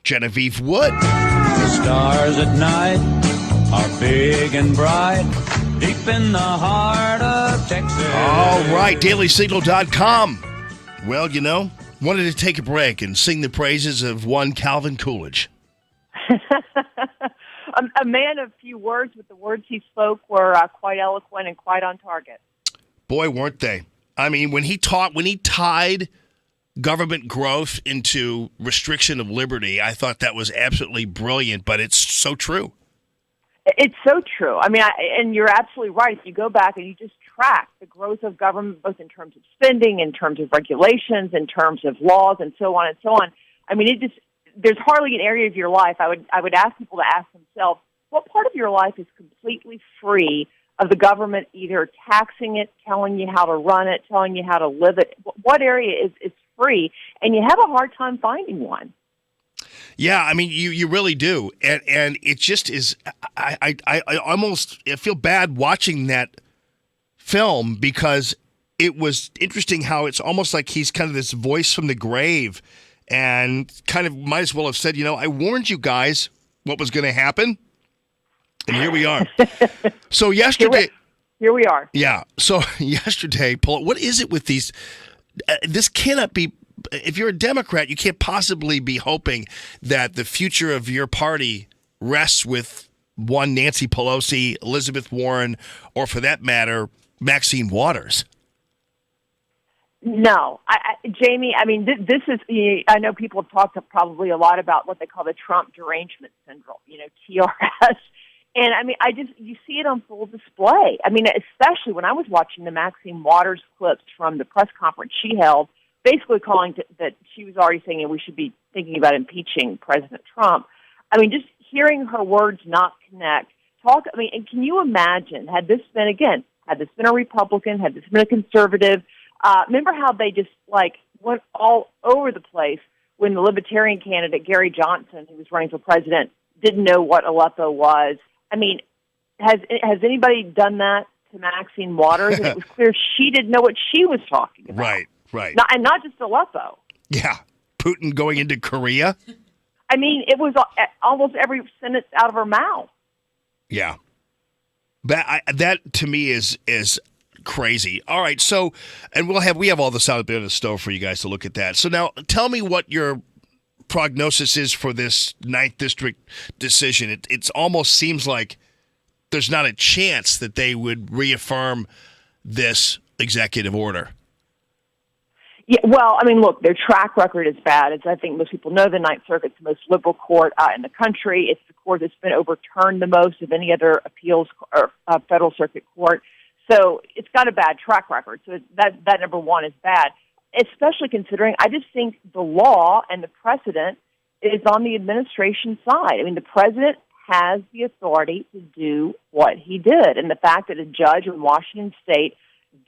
Genevieve Wood. The stars at night are big and bright, deep in the heart of Texas. All right, dailysignal.com. Well, wanted to take a break and sing the praises of one Calvin Coolidge. A man of few words, but the words he spoke were quite eloquent and quite on target. Boy, weren't they. I mean, when he tied government growth into restriction of liberty, I thought that was absolutely brilliant, but it's so true. It's so true. I mean, and you're absolutely right. If you go back and you just track the growth of government, both in terms of spending, in terms of regulations, in terms of laws, and so on and so on. I mean, there's hardly an area of your life. I would ask people to ask themselves, what part of your life is completely free of the government either taxing it, telling you how to run it, telling you how to live it? What area is free? And you have a hard time finding one. Yeah, I mean, you really do, and it just is. I feel bad watching that film because it was interesting how it's almost like he's kind of this voice from the grave, and kind of might as well have said, I warned you guys what was going to happen, and here we are. So yesterday, here we are. Yeah. So yesterday, Paul, what is it with these? This cannot be. If you're a Democrat, you can't possibly be hoping that the future of your party rests with one Nancy Pelosi, Elizabeth Warren, or for that matter, Maxine Waters. No, Jamie, I mean, this is, I know people have talked probably a lot about what they call the Trump derangement syndrome, TRS. And I mean, you see it on full display. I mean, especially when I was watching the Maxine Waters clips from the press conference she held, basically calling that she was already saying we should be thinking about impeaching President Trump. I mean, just hearing her words not connect. And can you imagine, had this been a Republican, had this been a conservative, remember how they just went all over the place when the Libertarian candidate, Gary Johnson, who was running for president, didn't know what Aleppo was. I mean, has anybody done that to Maxine Waters? And it was clear she didn't know what she was talking about. Right. Not just Aleppo. Yeah. Putin going into Korea. I mean, it was almost every sentence out of her mouth. Yeah. That to me is crazy. All right. So, and we have all this out there in the stove for you guys to look at that. So now tell me what your prognosis is for this 9th District decision. It almost seems like there's not a chance that they would reaffirm this executive order. Yeah, well, I mean, look, their track record is bad. As I think most people know, the Ninth Circuit's the most liberal court in the country. It's the court that's been overturned the most of any other appeals or federal circuit court. So it's got a bad track record. So that number one is bad, especially considering I just think the law and the precedent is on the administration side. I mean, the president has the authority to do what he did. And the fact that a judge in Washington State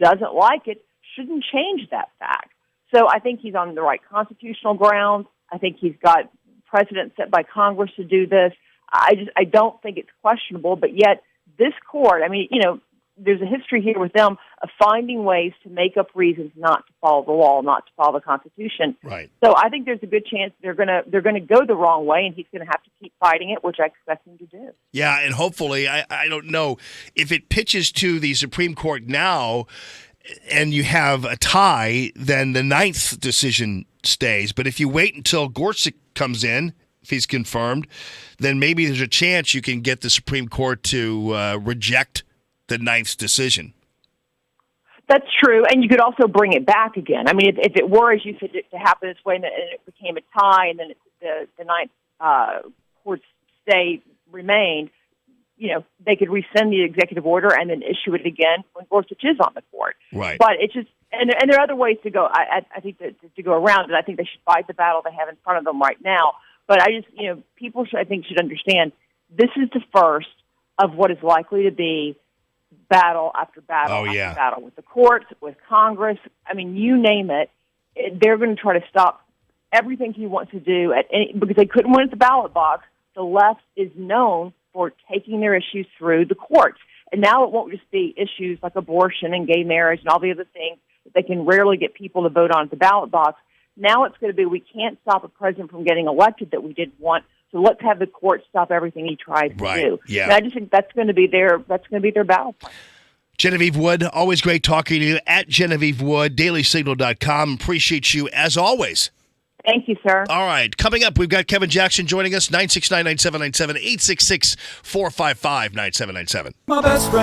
doesn't like it shouldn't change that fact. So I think he's on the right constitutional grounds. I think he's got precedent set by Congress to do this. I don't think it's questionable, but yet this court, I mean, there's a history here with them of finding ways to make up reasons not to follow the law, not to follow the Constitution. Right. So I think there's a good chance they're gonna go the wrong way, and he's going to have to keep fighting it, which I expect him to do. Yeah, and hopefully, I don't know if it pitches to the Supreme Court now, and you have a tie, then the 9th decision stays. But if you wait until Gorsuch comes in, if he's confirmed, then maybe there's a chance you can get the Supreme Court to reject the 9th decision. That's true, and you could also bring it back again. I mean, if it were, as you said, to happen this way, and it became a tie, and then the 9th court stay remained, they could rescind the executive order and then issue it again when Gorsuch is on the court. Right. But it's just, and there are other ways to go. I think to go around it. I think they should fight the battle they have in front of them right now. But I just, people should understand this is the first of what is likely to be battle after battle after battle with the courts, with Congress. I mean, you name it, they're going to try to stop everything he wants to do because they couldn't win at the ballot box. The left is known for taking their issues through the courts. And now it won't just be issues like abortion and gay marriage and all the other things that they can rarely get people to vote on at the ballot box. Now it's going to be we can't stop a president from getting elected that we didn't want. So let's have the court stop everything he tries to do. Yeah. And I just think that's going to be their battle plan. Genevieve Wood, always great talking to you. At Genevieve Wood, dailysignal.com. Appreciate you as always. Thank you, sir. All right. Coming up, we've got Kevin Jackson joining us, 969-9797, 866-455-9797. My best friend.